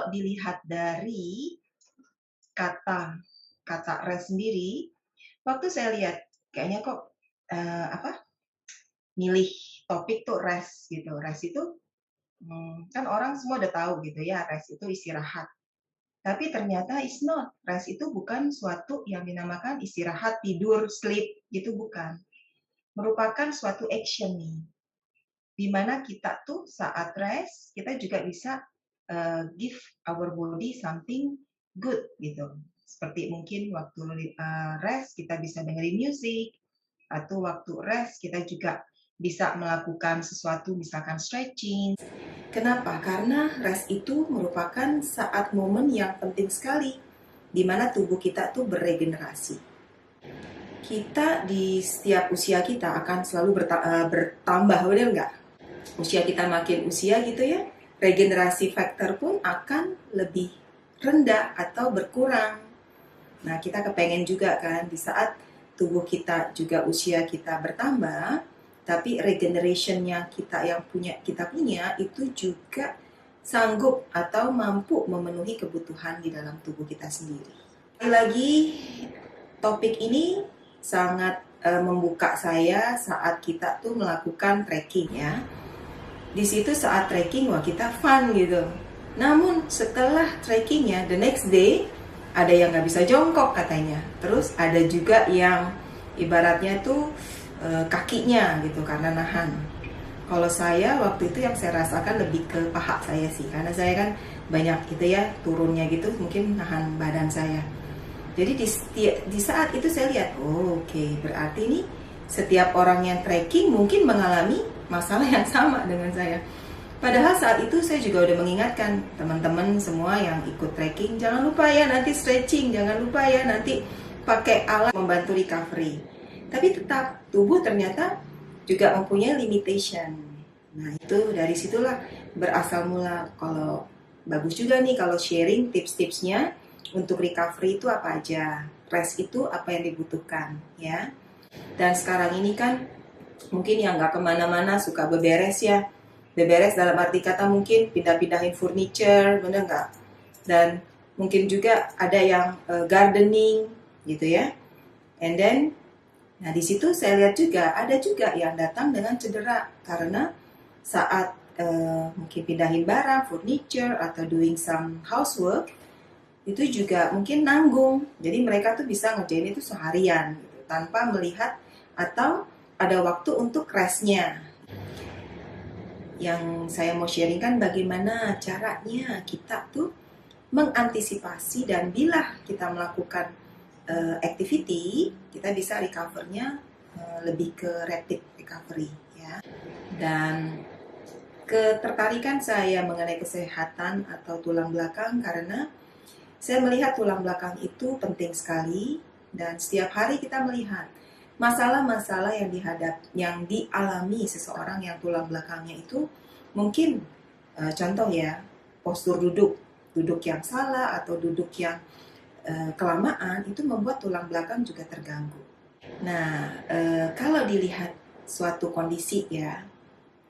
kalau dilihat dari kata kata rest sendiri, waktu saya lihat kayaknya kok, apa, milih topik tuh rest gitu. Rest itu, kan orang semua udah tahu gitu ya, rest itu istirahat. Tapi ternyata it's not, rest itu bukan suatu yang dinamakan istirahat, tidur, sleep, itu bukan. Merupakan suatu action nih, di mana kita tuh saat rest, kita juga bisa, give our body something good gitu. Seperti mungkin waktu, rest kita bisa dengerin musik, atau waktu rest kita juga bisa melakukan sesuatu misalkan stretching. Kenapa? Karena rest itu merupakan saat momen yang penting sekali, di mana tubuh kita tuh beregenerasi. Kita di setiap usia kita akan selalu bertambah, benar nggak? Usia kita makin usia gitu ya, regenerasi faktor pun akan lebih rendah atau berkurang. Nah, kita kepengen juga kan di saat tubuh kita juga usia kita bertambah, tapi regenerationnya kita punya itu juga sanggup atau mampu memenuhi kebutuhan di dalam tubuh kita sendiri. Lagi topik ini sangat membuka saya saat kita tuh melakukan trekking ya. Di situ saat trekking wah kita fun gitu. Namun setelah trekkingnya the next day ada yang nggak bisa jongkok katanya. Terus ada juga yang ibaratnya tuh kakinya gitu karena nahan. Kalau saya waktu itu yang saya rasakan lebih ke paha saya sih, karena saya kan banyak gitu ya turunnya gitu, mungkin nahan badan saya. Jadi di saat itu saya lihat, oh, oke, berarti nih setiap orang yang trekking mungkin mengalami masalah yang sama dengan saya. Padahal saat itu saya juga udah mengingatkan teman-teman semua yang ikut trekking, jangan lupa ya nanti stretching, jangan lupa ya nanti pakai alat membantu recovery. Tapi tetap tubuh ternyata juga mempunyai limitation. Nah itu dari situlah berasal mula kalau bagus juga nih kalau sharing tips-tipsnya untuk recovery itu apa aja, rest itu apa yang dibutuhkan ya. Dan sekarang ini kan mungkin yang nggak kemana-mana suka beberes ya. Beberes dalam arti kata mungkin pindah-pindahin furniture, bener nggak? Dan mungkin juga ada yang gardening gitu ya. And then, nah di situ saya lihat juga ada juga yang datang dengan cedera karena saat mungkin pindahin barang, furniture atau doing some housework itu juga mungkin nanggung. Jadi mereka tuh bisa ngerjain itu seharian gitu, tanpa melihat atau ada waktu untuk restnya. Yang saya mau sharing kan bagaimana caranya kita tuh mengantisipasi dan bila kita melakukan activity, kita bisa recovernya lebih ke rapid recovery ya. Dan ketertarikan saya mengenai kesehatan atau tulang belakang karena saya melihat tulang belakang itu penting sekali dan setiap hari kita melihat masalah-masalah yang dialami seseorang yang tulang belakangnya itu mungkin contoh ya postur duduk yang salah atau duduk yang kelamaan itu membuat tulang belakang juga terganggu. Nah kalau dilihat suatu kondisi ya,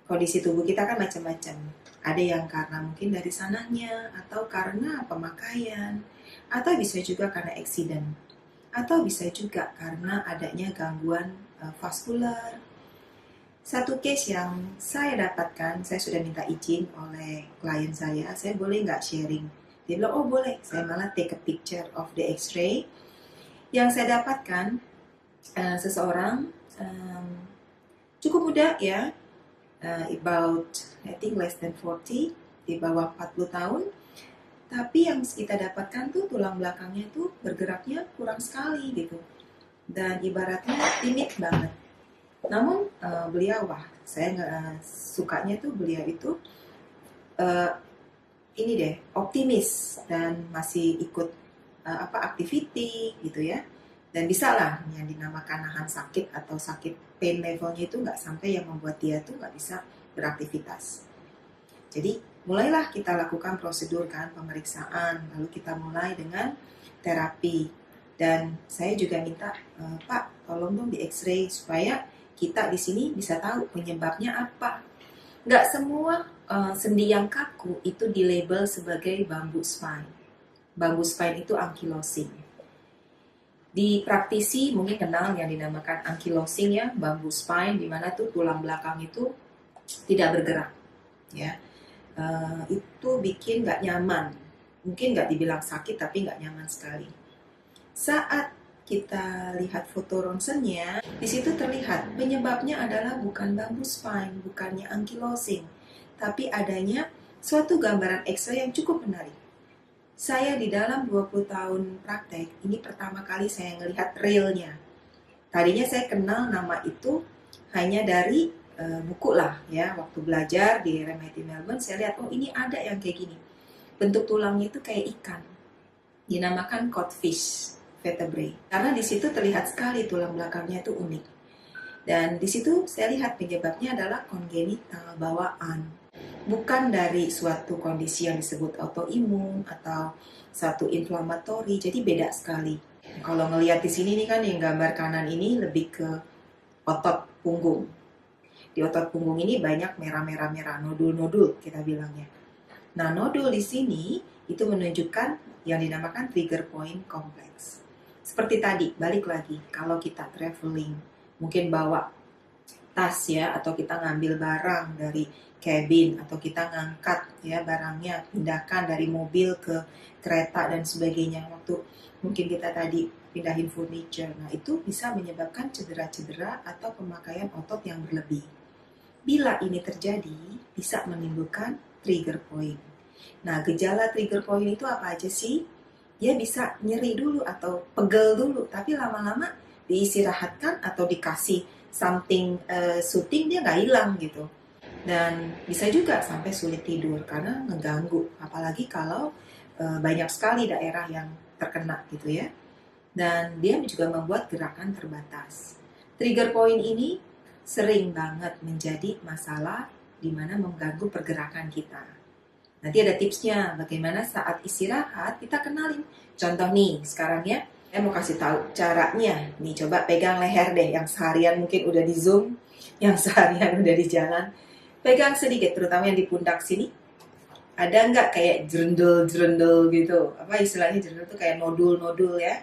kondisi tubuh kita kan macam-macam. Ada yang karena mungkin dari sananya, atau karena pemakaian, atau bisa juga karena accident, atau bisa juga karena adanya gangguan vaskular. Satu case yang saya dapatkan, saya sudah minta izin oleh klien saya boleh nggak sharing? Dia bilang, oh boleh, saya malah take a picture of the x-ray. Yang saya dapatkan, seseorang cukup muda ya, about I think less than 40, di bawah 40 tahun. Tapi yang kita dapatkan tuh tulang belakangnya tuh bergeraknya kurang sekali gitu. Dan ibaratnya timid banget. Namun beliau saya nggak sukanya tuh beliau itu ini deh optimis dan masih ikut activity gitu ya. Dan bisa lah yang dinamakan nahan sakit atau sakit pain levelnya itu nggak sampai yang membuat dia tuh nggak bisa beraktivitas. Jadi mulailah kita lakukan prosedur kan pemeriksaan, lalu kita mulai dengan terapi. Dan saya juga minta Pak tolong dong di X-ray supaya kita di sini bisa tahu penyebabnya apa. Nggak semua sendi yang kaku itu dilabel sebagai bamboo spine. Bamboo spine itu ankylosing. Di praktisi mungkin kenal yang dinamakan ankylosing ya, bamboo spine, di mana tuh tulang belakang itu tidak bergerak, ya. Itu bikin nggak nyaman. Mungkin nggak dibilang sakit, tapi nggak nyaman sekali. Saat kita lihat foto ronsennya, di situ terlihat penyebabnya adalah bukan bamboo spine, bukannya ankylosing, tapi adanya suatu gambaran X-ray yang cukup menarik. Saya di dalam 20 tahun praktek, ini pertama kali saya melihat realnya. Tadinya saya kenal nama itu hanya dari buku lah ya. Waktu belajar di RMIT Melbourne, saya lihat, oh ini ada yang kayak gini. Bentuk tulangnya itu kayak ikan. Dinamakan codfish vertebrae. Karena di situ terlihat sekali tulang belakangnya itu unik. Dan di situ saya lihat penyebabnya adalah kongenital, bawaan. Bukan dari suatu kondisi yang disebut autoimun atau satu inflamatori, jadi beda sekali. Kalau ngelihat di sini nih kan yang gambar kanan ini lebih ke otot punggung. Di otot punggung ini banyak merah-merah nodul-nodul kita bilangnya. Nah, nodul di sini itu menunjukkan yang dinamakan trigger point complex. Seperti tadi, balik lagi, kalau kita traveling, mungkin bawa tas ya, atau kita ngambil barang dari cabin, atau kita ngangkat ya barangnya, pindahkan dari mobil ke kereta dan sebagainya. Waktu mungkin kita tadi pindahin furniture, nah itu bisa menyebabkan cedera-cedera atau pemakaian otot yang berlebih. Bila ini terjadi, bisa menimbulkan trigger point. Nah, gejala trigger point itu apa aja sih? Dia bisa nyeri dulu atau pegel dulu, tapi lama-lama diistirahatkan atau dikasih something soothing, dia nggak hilang gitu. Dan bisa juga sampai sulit tidur karena ngeganggu, apalagi kalau banyak sekali daerah yang terkena gitu ya. Dan dia juga membuat gerakan terbatas. Trigger point ini sering banget menjadi masalah di mana mengganggu pergerakan kita. Nanti ada tipsnya bagaimana saat istirahat kita kenalin. Contoh nih sekarang ya, saya mau kasih tahu caranya. Nih coba pegang leher deh, yang seharian mungkin udah di Zoom, yang seharian udah di jalan. Pegang sedikit, terutama yang di pundak sini. Ada nggak kayak jerendel-jerendel gitu? Apa istilahnya jerendel itu kayak nodul-nodul ya.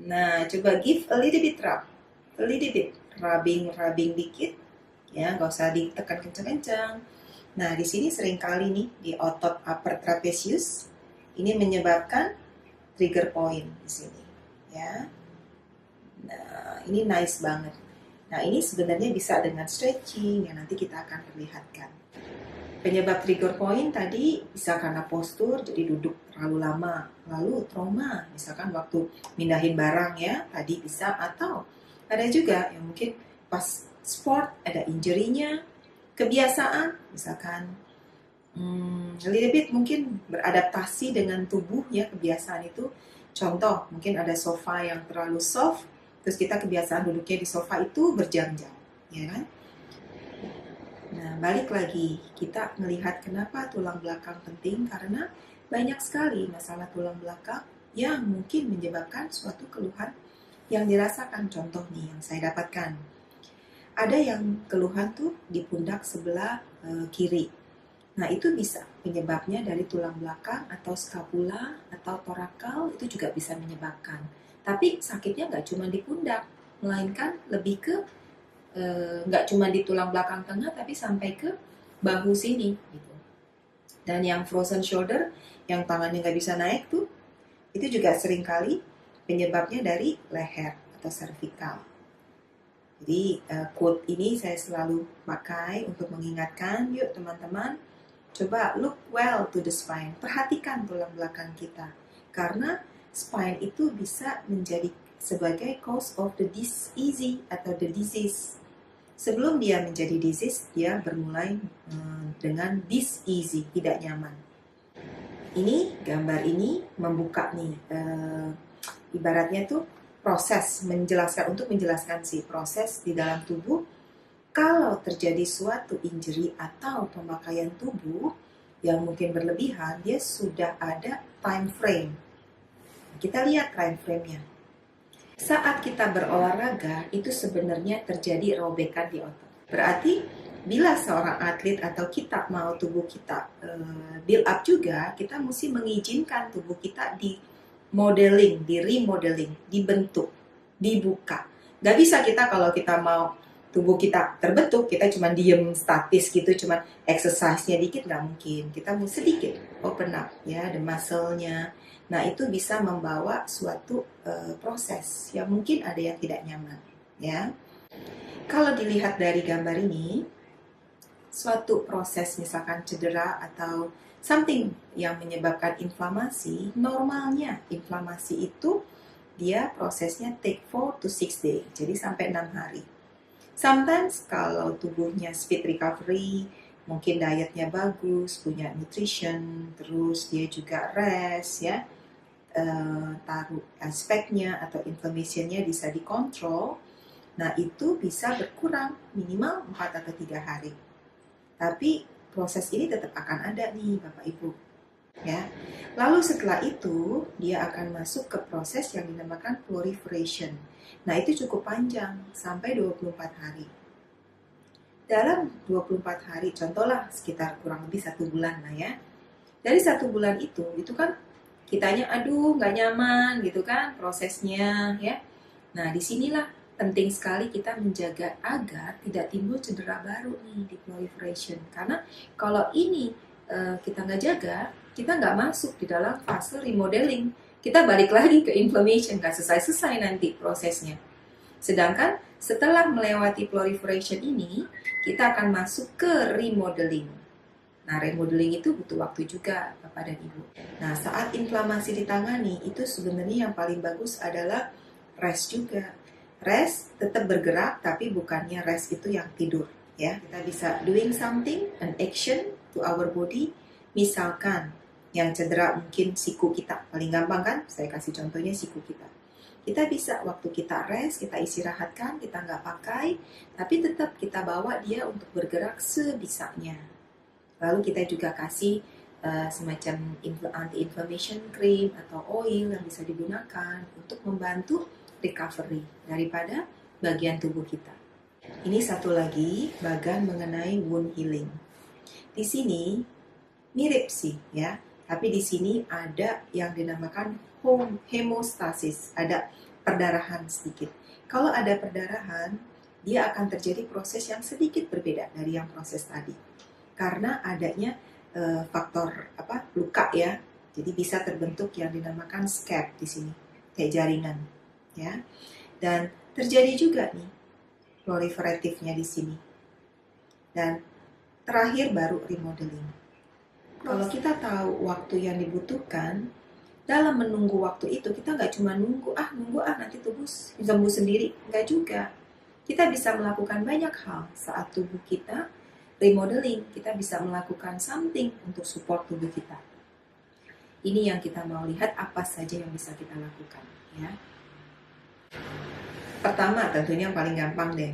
Nah, coba give a little bit rub. A little bit. Rubbing dikit. Ya, nggak usah ditekan kencang-kencang. Nah, di sini sering kali nih, di otot upper trapezius, ini menyebabkan trigger point di sini. Ya. Nah, ini nice banget. Nah, ini sebenarnya bisa dengan stretching yang nanti kita akan perlihatkan. Penyebab trigger point tadi bisa karena postur, jadi duduk terlalu lama. Lalu trauma, misalkan waktu mindahin barang ya, tadi bisa. Atau ada juga yang mungkin pas sport ada injury-nya, kebiasaan, misalkan little bit mungkin beradaptasi dengan tubuh ya, kebiasaan itu. Contoh, mungkin ada sofa yang terlalu soft, terus kita kebiasaan duduknya di sofa itu berjam-jam, ya kan? Nah, balik lagi, kita melihat kenapa tulang belakang penting, karena banyak sekali masalah tulang belakang yang mungkin menyebabkan suatu keluhan yang dirasakan. Contoh nih yang saya dapatkan, ada yang keluhan tuh di pundak sebelah kiri. Nah, itu bisa penyebabnya dari tulang belakang atau skapula atau torakal, itu juga bisa menyebabkan. Tapi sakitnya nggak cuma di pundak, melainkan lebih ke nggak cuma di tulang belakang tengah, tapi sampai ke bahu sini gitu. Dan yang frozen shoulder, yang tangannya nggak bisa naik tuh, itu juga seringkali penyebabnya dari leher atau cervical. Jadi quote ini saya selalu pakai untuk mengingatkan, yuk teman-teman, coba look well to the spine, perhatikan tulang belakang kita. Karena spine itu bisa menjadi sebagai cause of the disease atau the disease. Sebelum dia menjadi disease, dia bermulai dengan disease, tidak nyaman. Ini gambar ini membuka nih, ibaratnya tuh proses menjelaskan, untuk menjelaskan si proses di dalam tubuh. Kalau terjadi suatu injury atau pemakaian tubuh yang mungkin berlebihan, dia sudah ada time frame. Kita lihat time frame-nya. Saat kita berolahraga, itu sebenarnya terjadi robekan di otot. Berarti bila seorang atlet atau kita mau tubuh kita build up juga, kita mesti mengizinkan tubuh kita di modeling, di remodeling, dibentuk, dibuka. Gak bisa kita kalau kita mau tubuh kita terbentuk, kita cuma diem statis gitu, cuma exercise-nya dikit, nggak mungkin. Kita mesti sedikit open up ya, the muscle-nya. Nah itu bisa membawa suatu proses yang mungkin ada yang tidak nyaman ya. Kalau dilihat dari gambar ini, suatu proses misalkan cedera atau something yang menyebabkan inflamasi, normalnya inflamasi itu dia prosesnya take 4 to 6 days, jadi sampai 6 hari. Sometimes kalau tubuhnya speed recovery, mungkin dietnya bagus, punya nutrition, terus dia juga rest ya, taruh aspeknya atau inflammationnya bisa dikontrol, nah itu bisa berkurang minimal 4 atau 3 hari. Tapi proses ini tetap akan ada nih Bapak Ibu. Ya. Lalu setelah itu dia akan masuk ke proses yang dinamakan proliferation. Nah, itu cukup panjang sampai 24 hari. Dalam 24 hari, contohlah sekitar kurang lebih 1 bulan lah ya. Dari 1 bulan itu kan kitanya aduh nggak nyaman gitu kan prosesnya ya. Nah, disinilah penting sekali kita menjaga agar tidak timbul cedera baru nih di proliferation. Karena kalau ini kita nggak jaga, kita nggak masuk di dalam fase remodeling. Kita balik lagi ke inflammation, nggak selesai-selesai nanti prosesnya. Sedangkan setelah melewati proliferation ini, kita akan masuk ke remodeling. Nah, remodeling itu butuh waktu juga, Bapak dan Ibu. Nah, saat inflamasi ditangani, itu sebenarnya yang paling bagus adalah rest juga. Rest tetap bergerak, tapi bukannya rest itu yang tidur. Ya, kita bisa doing something, an action to our body. Misalkan yang cedera mungkin siku kita, paling gampang kan? Saya kasih contohnya siku kita. Kita bisa waktu kita rest, kita istirahatkan, kita nggak pakai, tapi tetap kita bawa dia untuk bergerak sebisanya. Lalu kita juga kasih semacam anti-inflammation cream atau oil yang bisa digunakan untuk membantu recovery daripada bagian tubuh kita. Ini satu lagi bagian mengenai wound healing. Di sini mirip sih ya, tapi di sini ada yang dinamakan hemostasis, ada perdarahan sedikit. Kalau ada perdarahan, dia akan terjadi proses yang sedikit berbeda dari yang proses tadi. Karena adanya faktor luka ya, jadi bisa terbentuk yang dinamakan scab di sini, kayak jaringan. Ya, dan terjadi juga nih proliferatifnya di sini. Dan terakhir baru remodeling. Kalau kita tahu waktu yang dibutuhkan dalam menunggu waktu itu, kita nggak cuma nunggu nanti tubuh sembuh sendiri, nggak juga. Kita bisa melakukan banyak hal saat tubuh kita remodeling. Kita bisa melakukan something untuk support tubuh kita. Ini yang kita mau lihat apa saja yang bisa kita lakukan ya. Pertama tentunya yang paling gampang deh,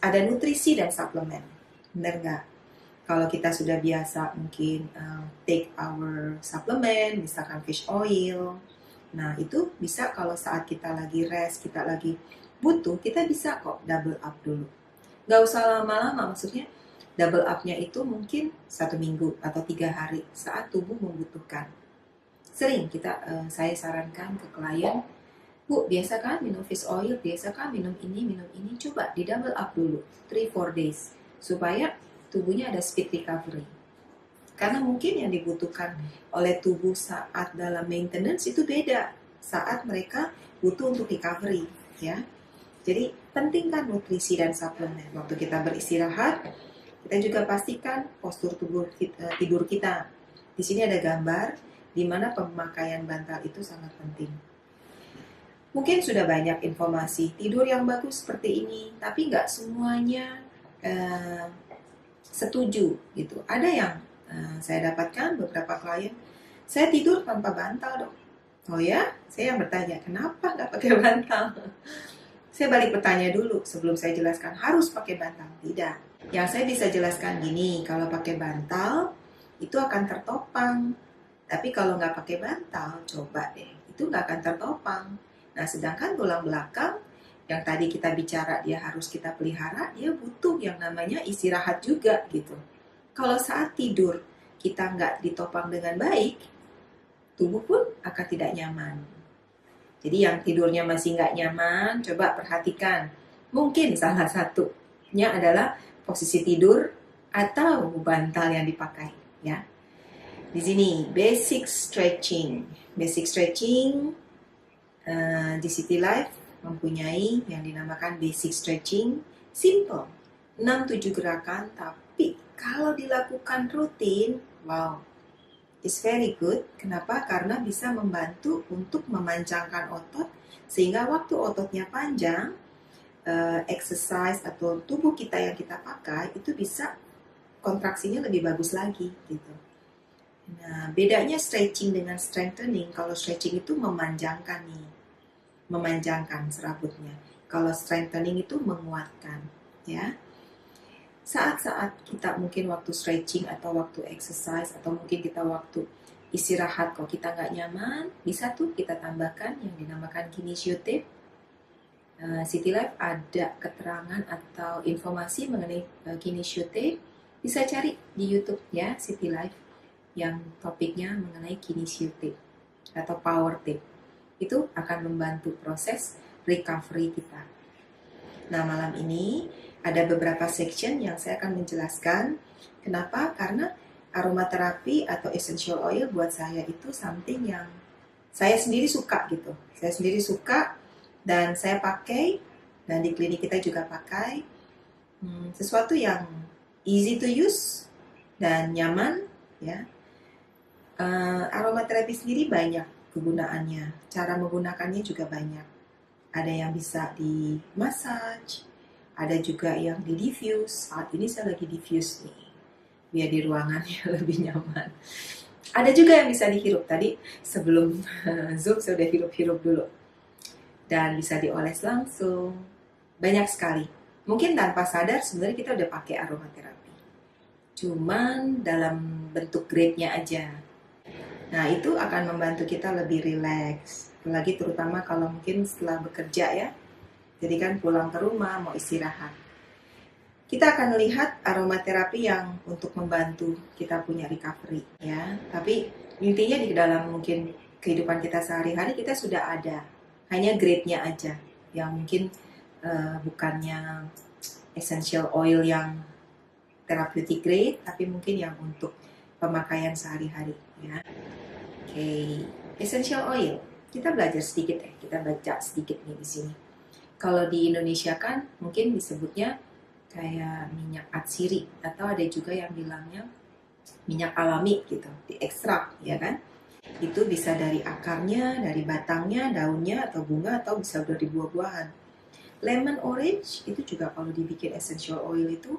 ada nutrisi dan suplemen. Benar nggak? Kalau kita sudah biasa mungkin take our supplement, misalkan fish oil, nah itu bisa kalau saat kita lagi rest, kita lagi butuh, kita bisa kok double up dulu. Nggak usah lama-lama, maksudnya double up-nya itu mungkin 1 minggu atau 3 hari saat tubuh membutuhkan. Sering saya sarankan ke klien, Bu, biasa kan minum fish oil, biasa kan minum ini, coba di double up dulu, 3-4 days, supaya tubuhnya ada speed recovery. Karena mungkin yang dibutuhkan oleh tubuh saat dalam maintenance itu beda saat mereka butuh untuk recovery, ya. Jadi pentingkan nutrisi dan suplemen. Waktu kita beristirahat, kita juga pastikan postur tidur kita. Di sini ada gambar di mana pemakaian bantal itu sangat penting. Mungkin sudah banyak informasi tidur yang bagus seperti ini, tapi nggak semuanya setuju gitu. Ada yang saya dapatkan beberapa klien, saya tidur tanpa bantal dok. Oh ya, saya yang bertanya, kenapa nggak pakai bantal? Saya balik bertanya dulu sebelum saya jelaskan harus pakai bantal. Tidak. Yang saya bisa jelaskan gini, kalau pakai bantal itu akan tertopang. Tapi kalau nggak pakai bantal, coba deh, itu nggak akan tertopang. Nah, sedangkan tulang belakang yang tadi kita bicara dia harus kita pelihara, dia butuh yang namanya istirahat juga gitu. Kalau saat tidur kita nggak ditopang dengan baik, tubuh pun akan tidak nyaman. Jadi yang tidurnya masih nggak nyaman, coba perhatikan. Mungkin salah satunya adalah posisi tidur atau bantal yang dipakai, ya. Di sini basic stretching. Basic stretching di City Life mempunyai yang dinamakan basic stretching, simple. 6-7 gerakan, tapi kalau dilakukan rutin, wow, it's very good. Kenapa? Karena bisa membantu untuk memanjangkan otot, sehingga waktu ototnya panjang, exercise atau tubuh kita yang kita pakai itu bisa kontraksinya lebih bagus lagi gitu. Nah, bedanya stretching dengan strengthening, kalau stretching itu memanjangkan nih, memanjangkan serabutnya. Kalau strengthening itu menguatkan, ya. Saat-saat kita mungkin waktu stretching atau waktu exercise atau mungkin kita waktu istirahat kalau kita nggak nyaman, bisa tuh kita tambahkan yang dinamakan kinesiotape. City Life ada keterangan atau informasi mengenai kinesiotape, bisa cari di YouTube ya, City Life yang topiknya mengenai kinesiotape atau power tape. Itu akan membantu proses recovery kita. Nah, malam ini ada beberapa section yang saya akan menjelaskan. Kenapa? Karena aromaterapi atau essential oil buat saya itu something yang saya sendiri suka gitu. Saya sendiri suka dan saya pakai, dan di klinik kita juga pakai. Sesuatu yang easy to use dan nyaman, ya. Aromaterapi sendiri banyak kegunaannya. Cara menggunakannya juga banyak. Ada yang bisa di massage, ada juga yang di diffuse. Saat ini saya lagi diffuse nih, biar di ruangannya lebih nyaman. Ada juga yang bisa dihirup. Tadi sebelum Zoom saya udah hirup-hirup dulu. Dan bisa dioles langsung. Banyak sekali. Mungkin tanpa sadar sebenarnya kita udah pakai aromaterapi. Cuman dalam bentuk grade-nya aja. Nah, itu akan membantu kita lebih rileks. Apalagi terutama kalau mungkin setelah bekerja ya. Jadi kan pulang ke rumah mau istirahat. Kita akan lihat aromaterapi yang untuk membantu kita punya recovery ya. Tapi intinya di dalam mungkin kehidupan kita sehari-hari kita sudah ada. Hanya grade-nya aja yang mungkin bukannya essential oil yang therapeutic grade, tapi mungkin yang untuk pemakaian sehari-hari ya. Oke, essential oil. Kita belajar sedikit ya, kita baca sedikit nih di sini. Kalau di Indonesia kan mungkin disebutnya kayak minyak atsiri atau ada juga yang bilangnya minyak alami gitu, diekstrak ya kan. Itu bisa dari akarnya, dari batangnya, daunnya atau bunga atau bisa dari buah-buahan. Lemon orange itu juga kalau dibikin essential oil itu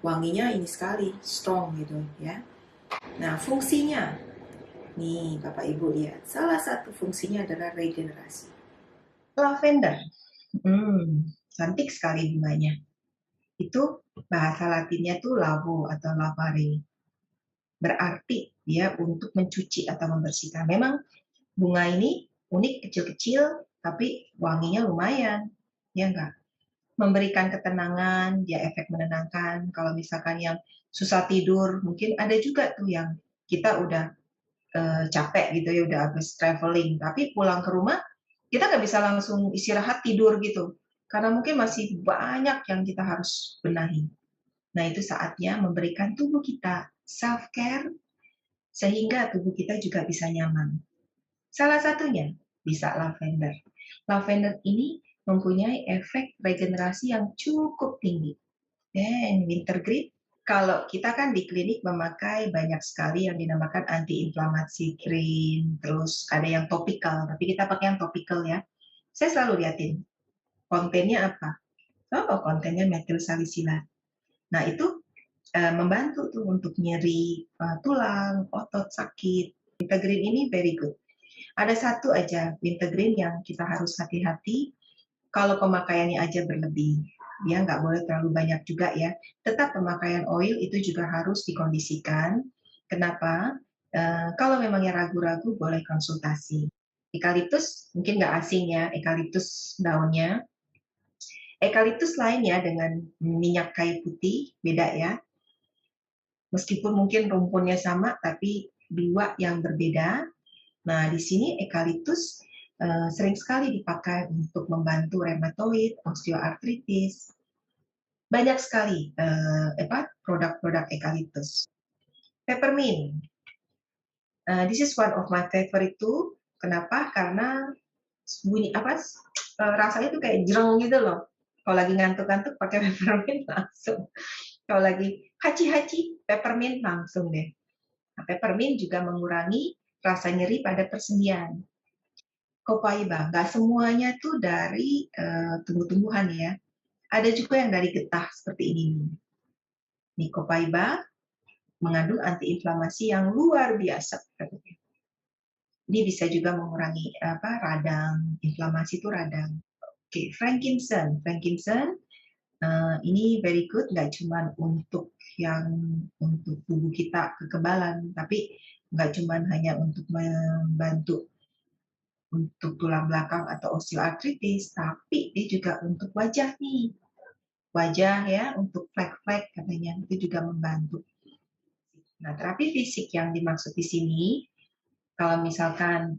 wanginya ini sekali, strong gitu ya. Nah, fungsinya nih Bapak Ibu lihat, salah satu fungsinya adalah regenerasi. Lavender, cantik sekali bunganya. Itu bahasa latinnya tuh lavo atau lavare. Berarti dia untuk mencuci atau membersihkan. Memang bunga ini unik, kecil-kecil, tapi wanginya lumayan, ya enggak? Memberikan ketenangan, dia efek menenangkan. Kalau misalkan yang susah tidur, mungkin ada juga tuh yang kita udah capek gitu ya, udah habis traveling, tapi pulang ke rumah kita nggak bisa langsung istirahat tidur gitu, karena mungkin masih banyak yang kita harus benahi. Nah, itu saatnya memberikan tubuh kita self care sehingga tubuh kita juga bisa nyaman. Salah satunya bisa lavender. Lavender ini mempunyai efek regenerasi yang cukup tinggi. Dan winter grip, kalau kita kan di klinik memakai banyak sekali yang dinamakan anti-inflamasi cream, terus ada yang topikal, tapi kita pakai yang topikal ya. Saya selalu liatin, kontennya apa? Oh, kontennya metil salisilat. Nah, itu membantu tuh untuk nyeri tulang, otot sakit. Wintergreen ini very good. Ada satu aja wintergreen yang kita harus hati-hati kalau pemakaiannya aja berlebih. Dia nggak boleh terlalu banyak juga ya. Tetap pemakaian oil itu juga harus dikondisikan. Kenapa? Kalau memangnya ragu-ragu boleh konsultasi. Eukaliptus mungkin nggak asing ya, eukaliptus daunnya Eukaliptus lain ya dengan minyak kayu putih, beda ya. Meskipun mungkin rumpunnya sama, tapi dua yang berbeda. Nah, di sini eukaliptus sering sekali dipakai untuk membantu rheumatoid, osteoartritis. Banyak sekali produk-produk eukaliptus. Peppermint. This is one of my favorite too. Kenapa? Karena bunyi rasanya tuh kayak jreng gitu loh. Kalau lagi ngantuk-ngantuk pakai peppermint langsung. Kalau lagi haci-haci, peppermint langsung deh. Nah, peppermint juga mengurangi rasa nyeri pada persendian. Copaiba, nggak semuanya tuh dari tumbuh-tumbuhan ya. Ada juga yang dari getah seperti ini. Nih, copaiba mengandung antiinflamasi yang luar biasa. Ini bisa juga mengurangi radang, inflamasi itu radang. Oke, frankincense. Frankincense ini very good, nggak cuma untuk tubuh kita kekebalan, tapi nggak cuma hanya untuk membantu untuk tulang belakang atau osteoartritis, tapi dia juga untuk wajah nih. Wajah ya, untuk flek-flek katanya, itu juga membantu. Nah, terapi fisik yang dimaksud di sini, kalau misalkan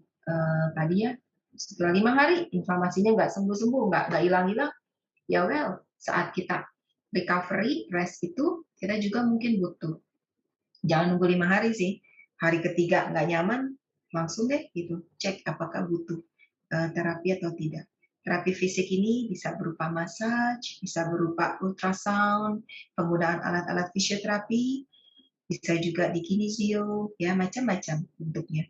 tadi ya, setelah 5 hari inflamasinya nggak sembuh-sembuh, nggak hilang-hilang, ya well, saat kita recovery, rest itu, kita juga mungkin butuh. Jangan nunggu 5 hari sih. Hari ketiga nggak nyaman, langsung deh gitu, cek apakah butuh terapi atau tidak. Terapi fisik ini bisa berupa massage, bisa berupa ultrasound, penggunaan alat-alat fisioterapi, bisa juga di kinesio, ya macam-macam bentuknya.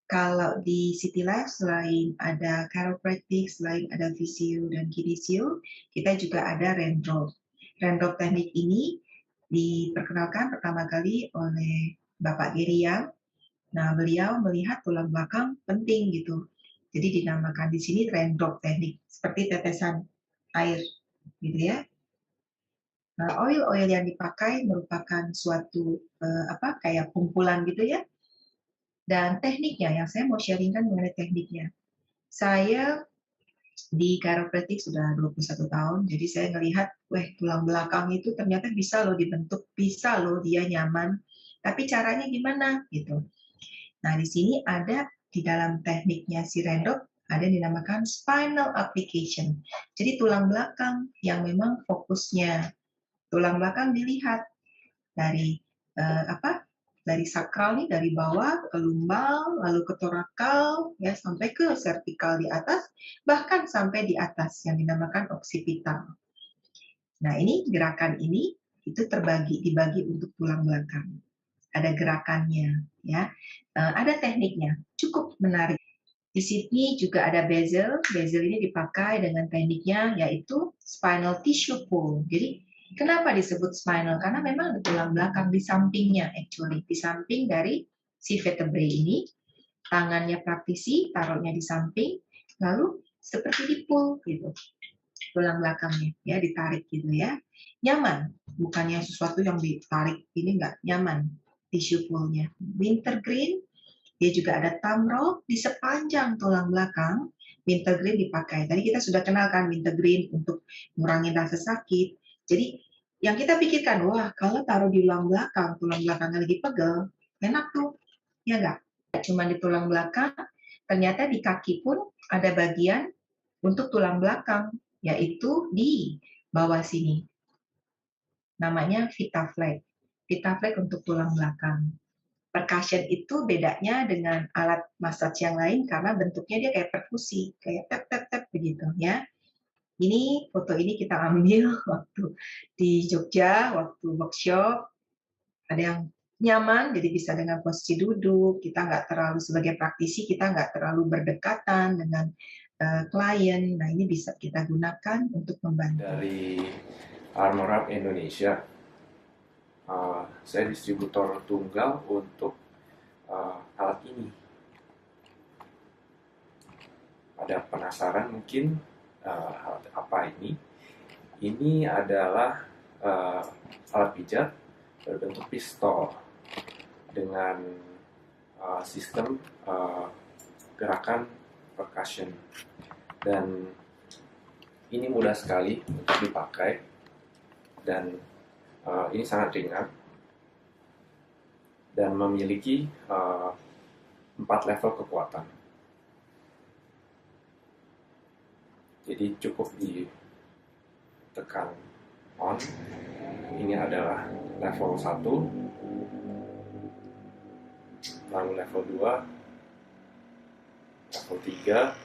Kalau di City Life selain ada chiropractic, selain ada fisio dan kinesio, kita juga ada Rendrop. Rendrop teknik ini diperkenalkan pertama kali oleh Bapak Gary Young. Nah, beliau melihat tulang belakang penting gitu. Jadi dinamakan di sini Rendrop teknik, seperti tetesan air gitu ya. Nah, oil-oil yang dipakai merupakan suatu kayak kumpulan gitu ya. Dan tekniknya yang saya mau sharingkan mengenai tekniknya. Saya di chiropractic sudah 21 tahun, jadi saya melihat, tulang belakang itu ternyata bisa loh dibentuk, bisa loh dia nyaman. Tapi caranya gimana gitu. Nah, di sini ada di dalam tekniknya si Rendop ada yang dinamakan spinal application. Jadi tulang belakang yang memang fokusnya. Tulang belakang dilihat dari dari sakral nih, dari bawah ke lumbal, lalu ke torakal, ya sampai ke vertikal di atas, bahkan sampai di atas yang dinamakan oksipital. Nah, ini gerakan ini itu dibagi untuk tulang belakang. Ada gerakannya, ya. Ada tekniknya, cukup menarik. Di sini juga ada bezel. Bezel ini dipakai dengan tekniknya yaitu spinal tissue pull. Jadi kenapa disebut spinal? Karena memang di tulang belakang di sampingnya, di samping dari si vertebrae ini, tangannya praktisi taruhnya di samping, lalu seperti di-pull gitu, tulang belakangnya ya ditarik gitu ya, nyaman. Bukannya sesuatu yang ditarik ini nggak nyaman, tissue pull-nya. Wintergreen dia juga ada thumb rope di sepanjang tulang belakang. Wintergreen dipakai. Tadi kita sudah kenalkan wintergreen untuk mengurangi rasa sakit. Jadi yang kita pikirkan, wah kalau taruh di tulang belakangnya lagi pegel, enak tuh, ya nggak? Cuma di tulang belakang, ternyata di kaki pun ada bagian untuk tulang belakang, yaitu di bawah sini. Namanya Vitaflex. Vitaflex untuk tulang belakang. Percussion itu bedanya dengan alat massage yang lain karena bentuknya dia kayak perkusi, kayak tap-tap-tap begitu ya. Ini foto ini kita ambil waktu di Jogja, waktu workshop. Ada yang nyaman, jadi bisa dengan posisi duduk, kita nggak terlalu sebagai praktisi, kita nggak terlalu berdekatan dengan klien. Nah, ini bisa kita gunakan untuk membantu. Dari Armorap Indonesia, saya distributor tunggal untuk alat ini. Ada penasaran mungkin alat apa ini? Ini adalah alat pijat berbentuk pistol dengan sistem gerakan percussion, dan ini mudah sekali untuk dipakai dan ini sangat ringan dan memiliki 4 level kekuatan. Jadi cukup ditekan on. Ini adalah level 1, lalu level 2, level 3,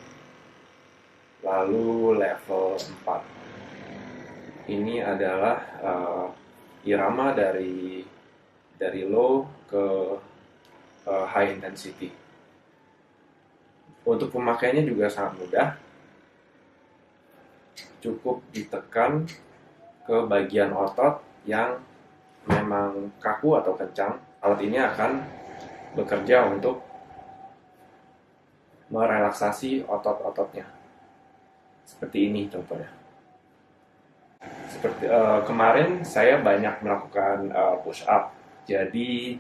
lalu level 4. Ini adalah irama dari low ke high intensity. Untuk pemakaiannya juga sangat mudah. Cukup ditekan ke bagian otot yang memang kaku atau kencang. Alat ini akan bekerja untuk merelaksasi otot-ototnya. Seperti ini contohnya. Seperti kemarin saya banyak melakukan push up. Jadi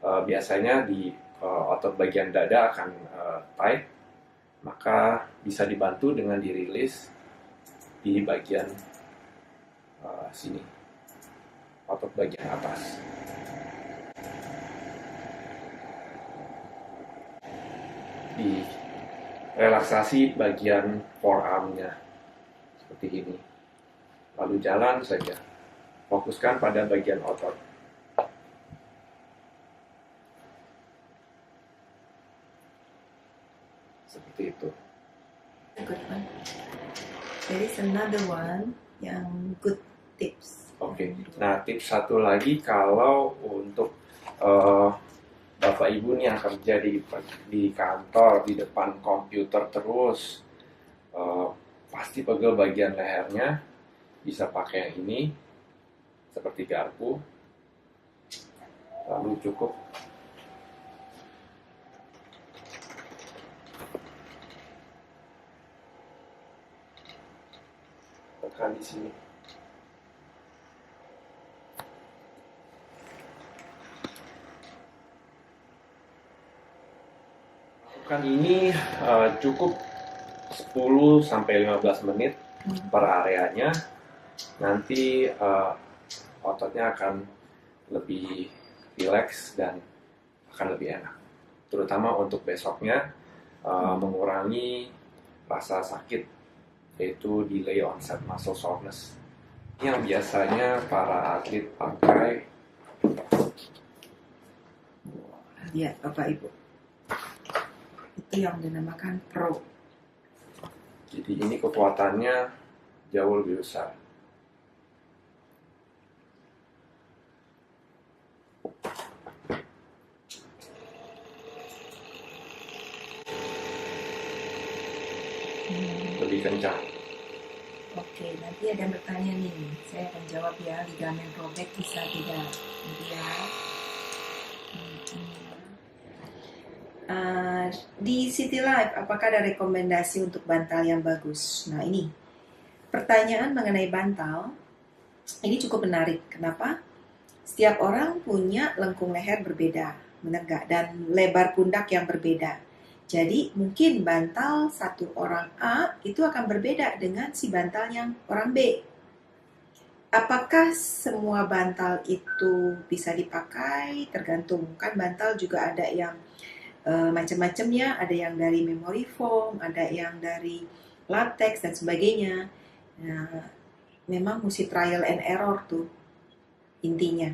biasanya di otot bagian dada akan tight, maka bisa dibantu dengan dirilis di bagian sini, otot bagian atas. Di relaksasi bagian forearm-nya seperti ini. Lalu jalan saja, fokuskan pada bagian otot. Seperti itu. Good one. There is another one yang good tips. Oke. Nah, tips satu lagi kalau untuk Bapak Ibu nih yang kerja di kantor, di depan komputer terus, pasti pegel bagian lehernya, bisa pakai yang ini, seperti garpu, lalu cukup tekan di sini. Lakukan ini cukup 10-15 menit per areanya. Nanti ototnya akan lebih rileks dan akan lebih enak. Terutama untuk besoknya mengurangi rasa sakit, yaitu delay onset muscle soreness yang biasanya para atlet pakai. Lihat Bapak Ibu, itu yang dinamakan pro. Jadi ini kekuatannya jauh lebih besar. Lebih kencang. Oke, nanti ada yang bertanya nih, saya akan jawab ya, ligamen robek bisa tidak? Nanti ya. Di City Life, apakah ada rekomendasi untuk bantal yang bagus? Nah ini, pertanyaan mengenai bantal, ini cukup menarik. Kenapa? Setiap orang punya lengkung leher berbeda, menegak, dan lebar pundak yang berbeda. Jadi mungkin bantal satu orang A itu akan berbeda dengan si bantal yang orang B. Apakah semua bantal itu bisa dipakai? Tergantung, kan bantal juga ada yang macam-macamnya, ada yang dari memory foam, ada yang dari latex dan sebagainya. Nah, memang mesti trial and error tuh intinya.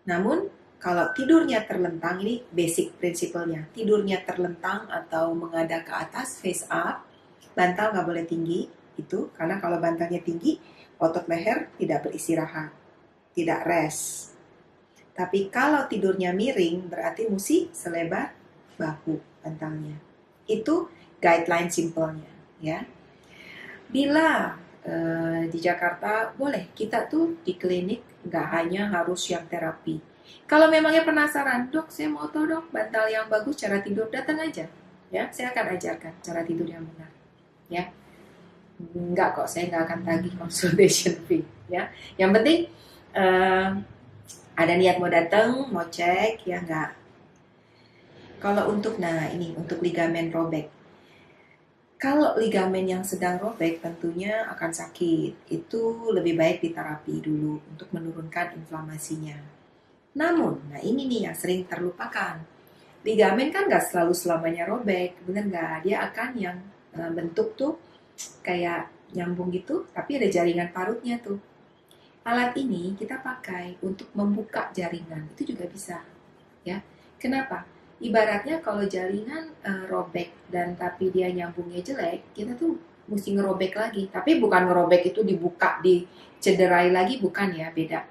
Namun kalau tidurnya terlentang, ini basic prinsipnya, tidurnya terlentang atau menghadap ke atas, face up, bantal nggak boleh tinggi, itu karena kalau bantalnya tinggi, otot leher tidak beristirahat, tidak rest. Tapi kalau tidurnya miring, berarti mesti selebar bahu bantalnya. Itu guideline simpelnya, ya. Bila di Jakarta boleh, kita tuh di klinik nggak hanya harus yang terapi. Kalau memangnya penasaran, dok, saya mau tahu dok bantal yang bagus cara tidur, datang aja, ya. Saya akan ajarkan cara tidur yang benar, ya. Enggak kok, saya nggak akan tagih consultation fee, ya. Yang penting ada niat mau datang, mau cek, ya nggak. Kalau untuk, nah ini untuk ligamen robek, Kalau ligamen yang sedang robek tentunya akan sakit. Itu lebih baik diterapi dulu untuk menurunkan inflamasinya. Namun, nah ini nih yang sering terlupakan. Ligamen kan nggak selalu selamanya robek, bener nggak? Dia akan yang bentuk tuh kayak nyambung gitu, tapi ada jaringan parutnya tuh. Alat ini kita pakai untuk membuka jaringan, itu juga bisa, ya. Kenapa? Ibaratnya kalau jaringan robek dan tapi dia nyambungnya jelek, kita tuh mesti ngerobek lagi. Tapi bukan ngerobek itu dibuka, dicederai lagi, bukan ya, beda.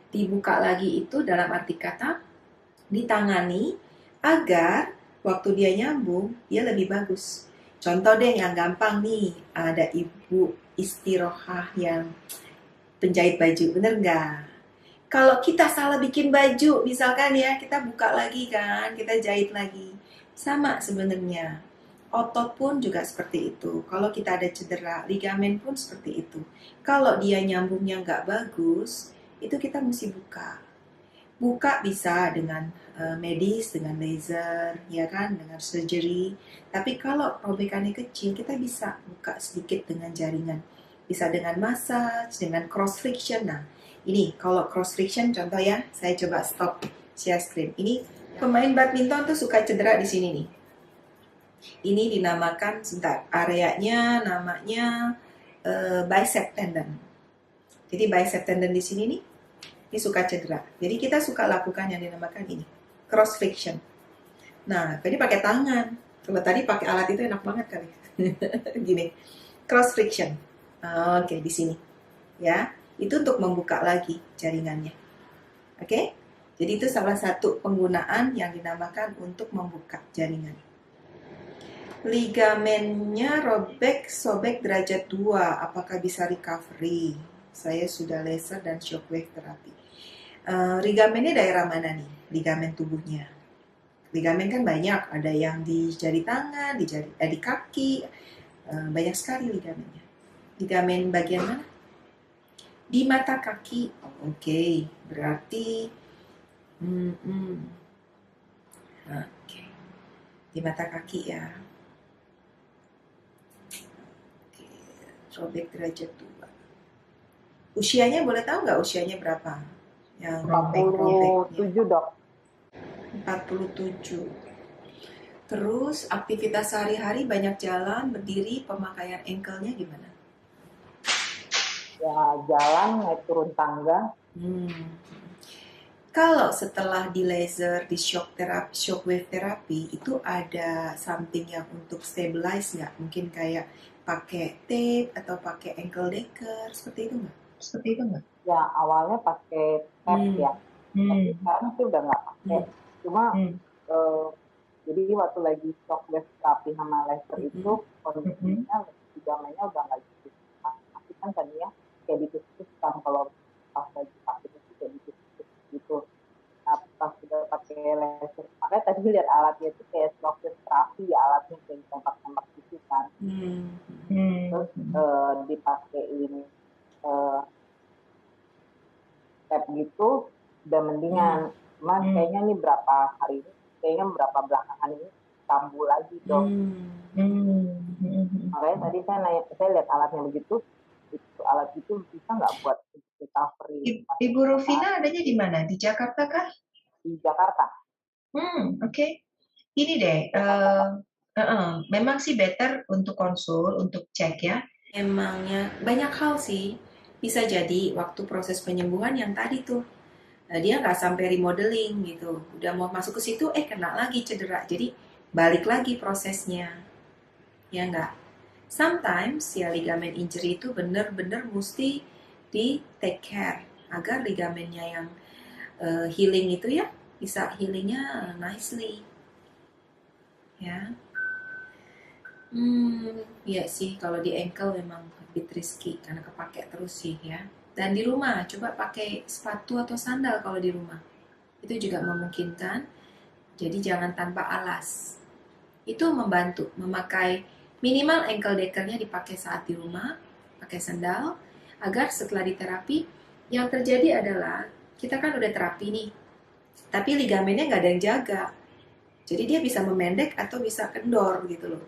Dibuka lagi itu dalam arti kata ditangani agar waktu dia nyambung, dia lebih bagus. Contoh deh yang gampang nih, ada ibu istirohah yang penjahit baju, bener nggak? Kalau kita salah bikin baju, misalkan ya, kita buka lagi kan, kita jahit lagi. Sama sebenarnya. Otot pun juga seperti itu. Kalau kita ada cedera, ligamen pun seperti itu. Kalau dia nyambungnya nggak bagus, itu kita mesti buka. Buka bisa dengan medis, dengan laser, ya kan, dengan surgery. Tapi kalau robekannya kecil, kita bisa buka sedikit dengan jaringan. Bisa dengan massage, dengan cross friction. Nah, ini kalau cross friction contoh ya, saya coba stop share screen. Ini pemain badminton tuh suka cedera di sini nih. Ini dinamakan, sebentar, areanya namanya bicep tendon. Jadi bicep tendon di sini nih, ini suka cedera. Jadi kita suka lakukan yang dinamakan ini, cross friction. Nah, tadi pakai tangan. Kalau tadi pakai alat itu enak banget kali. Gini, cross friction. Oke, di sini. Ya, itu untuk membuka lagi jaringannya. Oke? Jadi itu salah satu penggunaan yang dinamakan untuk membuka jaringan. Ligamennya robek, sobek derajat 2. Apakah bisa recovery? Saya sudah laser dan shockwave terapi. Ligamennya daerah mana nih? Ligamen tubuhnya. Ligamen kan banyak, ada yang di jari tangan, di kaki, banyak sekali ligamennya. Ligamen bagian mana? Di mata kaki. Oke, berarti Oke. Di mata kaki ya. Oke, robek derajat 2. Usianya boleh tahu nggak usianya berapa? Yang robek-robeknya. 47 dok. 47. Terus aktivitas sehari-hari banyak jalan, berdiri, pemakaian ankle-nya gimana? Ya jalan, naik turun tangga. Kalau setelah di laser, di shockwave terapi, itu ada something yang untuk stabilize nggak? Mungkin kayak pakai tape atau pakai ankle decker, seperti itu nggak? Ya awalnya pakai tape ya. Tapi sekarang sih udah nggak pakai. Cuma jadi waktu lagi shockwave terapi sama laser itu kondisinya ligamennya udah nggak gitu. Tapi kan tadinya kayak ditusuk kan kalau pas lagi sakit itu kayak ditusuk gitu. Nah, pas sudah pakai laser, makanya tadi lihat alatnya itu kayak shockwave terapi, alatnya kayak tembak-tembak gitu kan. Terus dipakein tape gitu udah mendingan. Cuman kayaknya nih berapa hari ini, kayaknya berapa belakangan ini kambuh lagi dong. Makanya tadi saya lihat alatnya begitu, itu alat itu bisa nggak buat recovery? Ibu Rufina adanya di mana? Di Jakarta kah? Di Jakarta. Oke. Ini deh, memang sih better untuk konsul, untuk cek ya. Emangnya banyak hal sih. Bisa jadi waktu proses penyembuhan yang tadi tuh, dia nggak sampai remodeling gitu. Udah mau masuk ke situ, kena lagi cedera. Jadi balik lagi prosesnya. Ya nggak? Sometimes ya ligamen injury itu bener-bener mesti di take care agar ligamennya yang healing itu ya bisa healingnya nicely. Ya. Ya sih kalau di ankle memang lebih risky karena kepake terus sih ya. Dan di rumah coba pakai sepatu atau sandal kalau di rumah. Itu juga memungkinkan. Jadi jangan tanpa alas. Itu membantu memakai minimal ankle deckernya dipakai saat di rumah, pakai sandal agar setelah diterapi yang terjadi adalah kita kan udah terapi nih. Tapi ligamennya nggak ada yang jaga. Jadi dia bisa memendek atau bisa kendor gitu loh.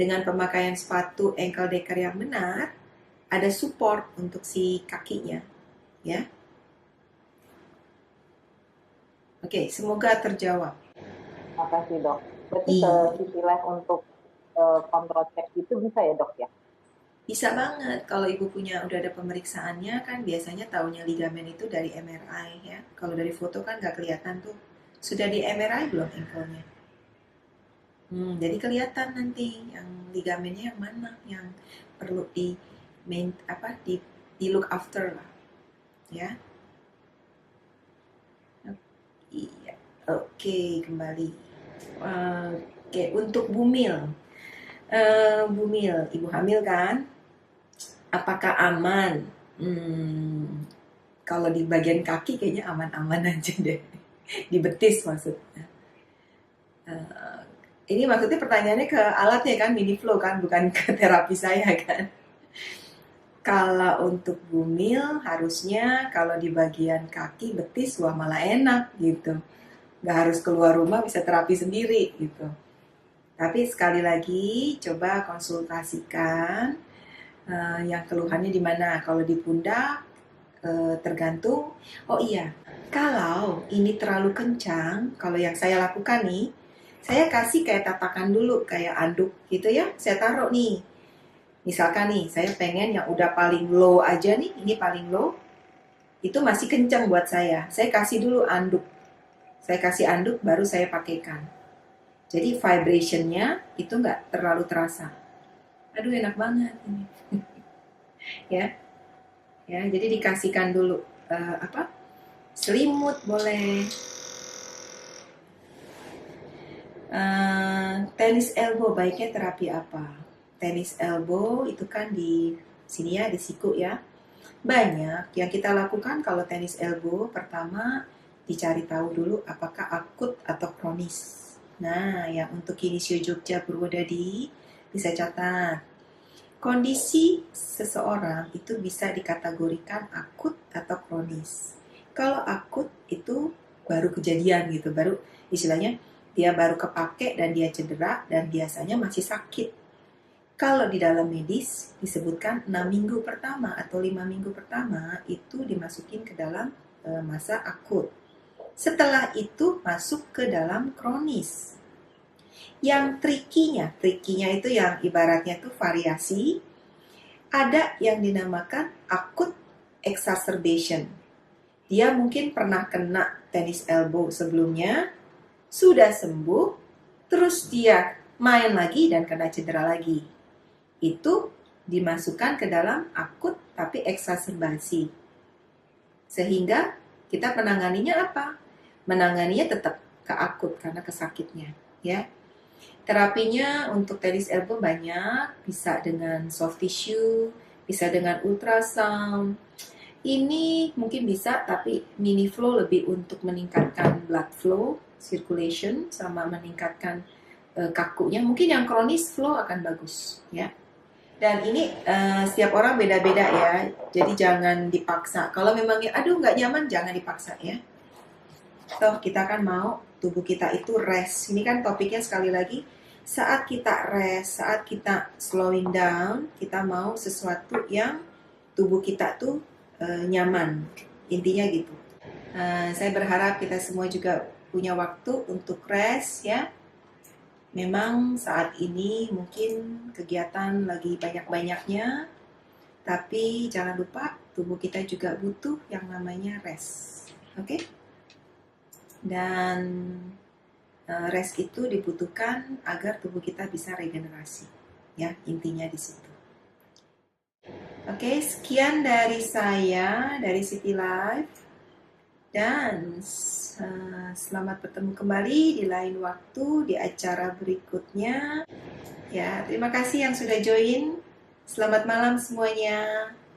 dengan pemakaian sepatu ankle decker yang benar, ada support untuk si kakinya, ya. Oke, semoga terjawab. Makasih dok. Berarti ke City Life untuk kontrol cek itu bisa ya dok ya? Bisa banget. Kalau ibu punya udah ada pemeriksaannya kan biasanya taunya ligamen itu dari MRI ya. Kalau dari foto kan nggak kelihatan tuh. Sudah di MRI belum ankle-nya? Jadi kelihatan nanti yang ligamennya yang mana yang perlu di look after lah, ya. Iya, oke kembali. Oke, untuk Bumil, ibu hamil kan? Apakah aman? Kalau di bagian kaki kayaknya aman-aman aja deh, di betis maksudnya. Ini maksudnya pertanyaannya ke alatnya kan, Miniflow kan, bukan ke terapi saya kan. Kalau untuk Bumil harusnya kalau di bagian kaki betis wah malah enak gitu. Nggak harus keluar rumah, bisa terapi sendiri gitu. Tapi sekali lagi coba konsultasikan yang keluhannya di mana. Kalau di pundak tergantung. Oh iya, kalau ini terlalu kencang, kalau yang saya lakukan nih, saya kasih kayak tatakan dulu, kayak anduk gitu ya. Saya taruh nih. Misalkan nih, saya pengen yang udah paling low aja nih, ini paling low. Itu masih kencang buat saya. Saya kasih dulu anduk. Saya kasih anduk, baru saya pakaikan. Jadi vibrationnya itu nggak terlalu terasa. Aduh enak banget ini. Ya, jadi dikasihkan dulu selimut boleh. Tenis elbow baiknya terapi apa? Tenis elbow itu kan di sini ya, di siku ya. Banyak yang kita lakukan kalau tenis elbow. Pertama, dicari tahu dulu apakah akut atau kronis. Nah, yang untuk Kinesio Jogja Purwodadi bisa catat. Kondisi seseorang itu bisa dikategorikan akut atau kronis. Kalau akut itu baru kejadian gitu, baru istilahnya dia baru kepake dan dia cedera dan biasanya masih sakit. Kalau di dalam medis disebutkan 6 minggu pertama atau 5 minggu pertama itu dimasukin ke dalam masa akut. Setelah itu masuk ke dalam kronis. Yang trikinya itu yang ibaratnya tuh variasi. Ada yang dinamakan akut exacerbation. Dia mungkin pernah kena tenis elbow sebelumnya, sudah sembuh, terus dia main lagi dan kena cedera lagi. Itu dimasukkan ke dalam akut tapi eksaserbasi. Sehingga kita menanganinya apa? Menanganinya tetap ke akut karena kesakitnya, ya. Terapinya untuk tenis elbow banyak, bisa dengan soft tissue, bisa dengan ultrasound. Ini mungkin bisa, tapi Miniflow lebih untuk meningkatkan blood flow, circulation, sama meningkatkan kakunya. Mungkin yang kronis flow akan bagus, ya. Dan ini setiap orang beda-beda ya, jadi jangan dipaksa. Kalau memangnya aduh nggak nyaman, jangan dipaksa ya. Toh kita kan mau tubuh kita itu rest. Ini kan topiknya sekali lagi, saat kita rest, saat kita slowing down, kita mau sesuatu yang tubuh kita tuh nyaman. Intinya gitu. Saya berharap kita semua juga punya waktu untuk rest ya. Memang saat ini mungkin kegiatan lagi banyak-banyaknya, tapi jangan lupa tubuh kita juga butuh yang namanya rest. Oke? Dan rest itu dibutuhkan agar tubuh kita bisa regenerasi. Ya, intinya di situ. Oke, sekian dari saya, dari City Life. Dan selamat bertemu kembali di lain waktu, di acara berikutnya. Ya, terima kasih yang sudah join. Selamat malam semuanya.